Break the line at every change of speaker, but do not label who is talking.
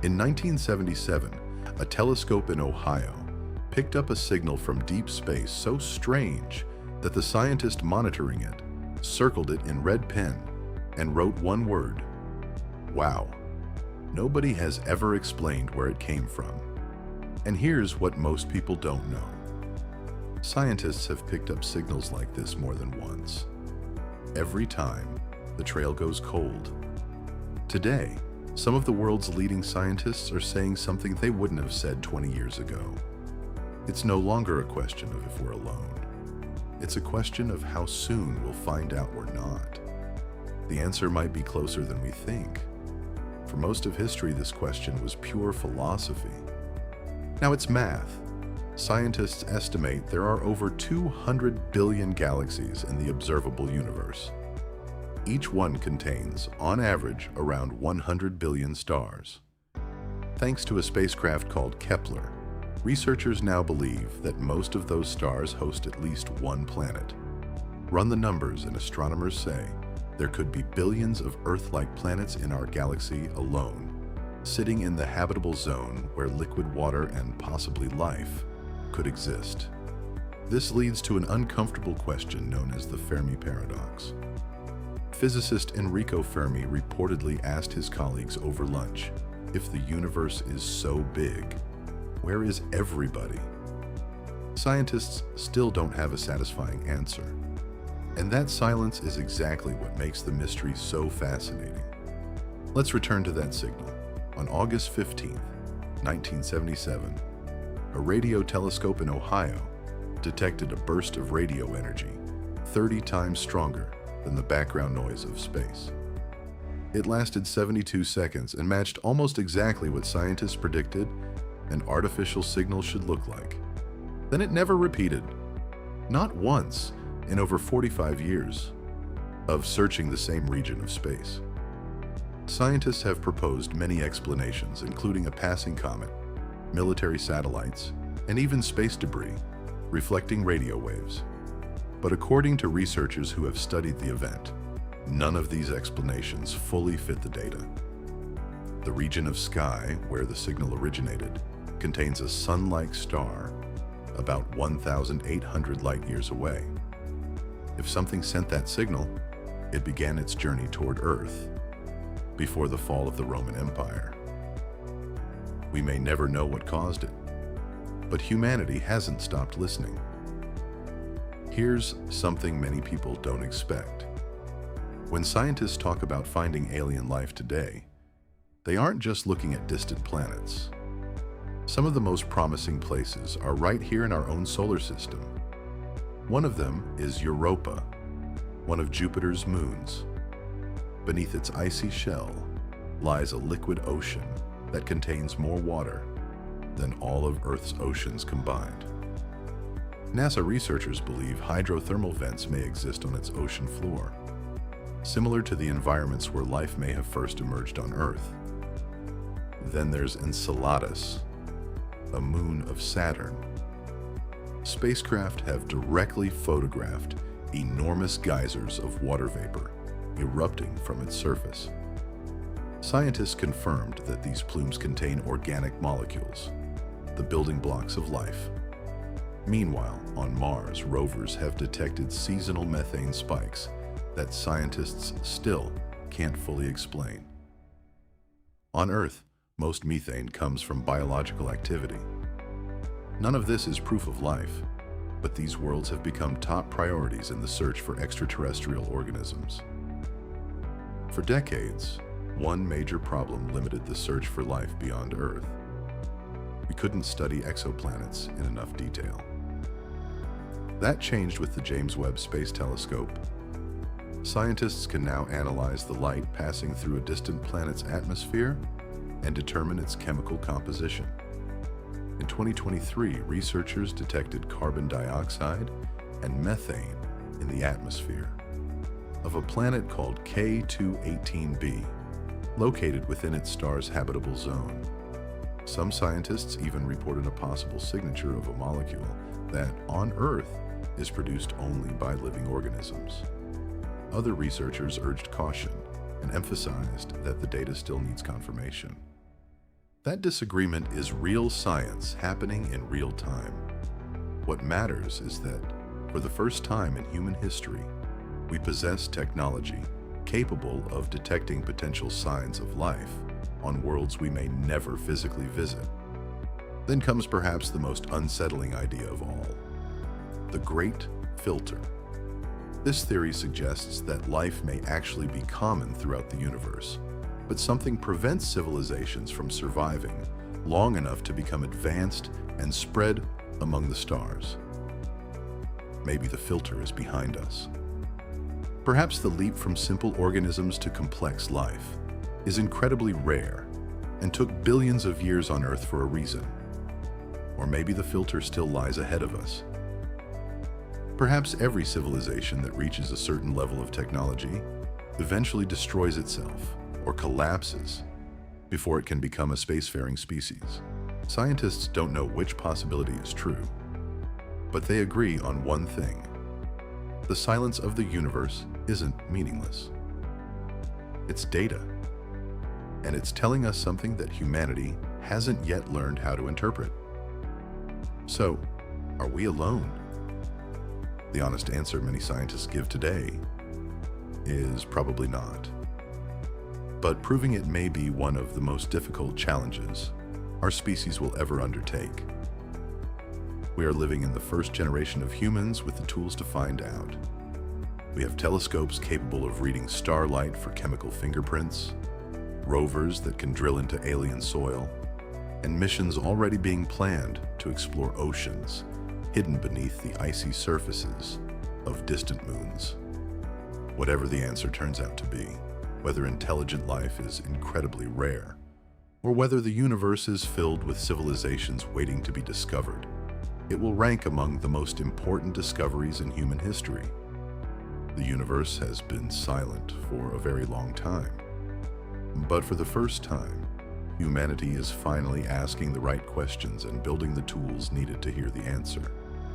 In 1977, a telescope in Ohio picked up a signal from deep space so strange that the scientist monitoring it circled it in red pen and wrote one word: "Wow." Nobody has ever explained where it came from. And here's what most people don't know. Scientists have picked up signals like this more than once. Every time, the trail goes cold. Today, some of the world's leading scientists are saying something they wouldn't have said 20 years ago. It's no longer a question of if we're alone. It's a question of how soon we'll find out we're not. The answer might be closer than we think. For most of history, this question was pure philosophy. Now it's math. Scientists estimate there are over 200 billion galaxies in the observable universe. Each one contains, on average, around 100 billion stars. Thanks to a spacecraft called Kepler, researchers now believe that most of those stars host at least one planet. Run the numbers and astronomers say there could be billions of Earth-like planets in our galaxy alone, sitting in the habitable zone where liquid water and possibly life could exist. This leads to an uncomfortable question known as the Fermi Paradox. Physicist Enrico Fermi reportedly asked his colleagues over lunch, if the universe is so big, where is everybody? Scientists still don't have a satisfying answer. And that silence is exactly what makes the mystery so fascinating. Let's return to that signal. On August 15, 1977, a radio telescope in Ohio detected a burst of radio energy 30 times stronger than the background noise of space. It lasted 72 seconds and matched almost exactly what scientists predicted an artificial signal should look like. Then it never repeated. Not once in over 45 years of searching the same region of space. Scientists have proposed many explanations, including a passing comet, military satellites, and even space debris, reflecting radio waves. But according to researchers who have studied the event, none of these explanations fully fit the data. The region of sky where the signal originated contains a sun-like star about 1,800 light-years away. If something sent that signal, it began its journey toward Earth before the fall of the Roman Empire. We may never know what caused it, but humanity hasn't stopped listening. Here's something many people don't expect. When scientists talk about finding alien life today, they aren't just looking at distant planets. Some of the most promising places are right here in our own solar system. One of them is Europa, one of Jupiter's moons. Beneath its icy shell lies a liquid ocean that contains more water than all of Earth's oceans combined. NASA researchers believe hydrothermal vents may exist on its ocean floor, similar to the environments where life may have first emerged on Earth. Then there's Enceladus, a moon of Saturn. Spacecraft have directly photographed enormous geysers of water vapor erupting from its surface. Scientists confirmed that these plumes contain organic molecules, the building blocks of life. Meanwhile, on Mars, rovers have detected seasonal methane spikes that scientists still can't fully explain. On Earth, most methane comes from biological activity. None of this is proof of life, but these worlds have become top priorities in the search for extraterrestrial organisms. For decades, one major problem limited the search for life beyond Earth. We couldn't study exoplanets in enough detail. That changed with the James Webb Space Telescope. Scientists can now analyze the light passing through a distant planet's atmosphere and determine its chemical composition. In 2023, researchers detected carbon dioxide and methane in the atmosphere of a planet called K218b, located within its star's habitable zone. Some scientists even reported a possible signature of a molecule that, on Earth, is produced only by living organisms. Other researchers urged caution and emphasized that the data still needs confirmation. That disagreement is real science happening in real time. What matters is that, for the first time in human history, we possess technology capable of detecting potential signs of life on worlds we may never physically visit. Then comes perhaps the most unsettling idea of all: the Great Filter. This theory suggests that life may actually be common throughout the universe, but something prevents civilizations from surviving long enough to become advanced and spread among the stars. Maybe the filter is behind us. Perhaps the leap from simple organisms to complex life is incredibly rare and took billions of years on Earth for a reason. Or maybe the filter still lies ahead of us. Perhaps every civilization that reaches a certain level of technology eventually destroys itself or collapses before it can become a spacefaring species. Scientists don't know which possibility is true, but they agree on one thing: the silence of the universe isn't meaningless. It's data, and it's telling us something that humanity hasn't yet learned how to interpret. So, are we alone? The honest answer many scientists give today is probably not. But proving it may be one of the most difficult challenges our species will ever undertake. We are living in the first generation of humans with the tools to find out. We have telescopes capable of reading starlight for chemical fingerprints, rovers that can drill into alien soil, and missions already being planned to explore oceans hidden beneath the icy surfaces of distant moons. Whatever the answer turns out to be, whether intelligent life is incredibly rare, or whether the universe is filled with civilizations waiting to be discovered, it will rank among the most important discoveries in human history. The universe has been silent for a very long time, but for the first time, humanity is finally asking the right questions and building the tools needed to hear the answer.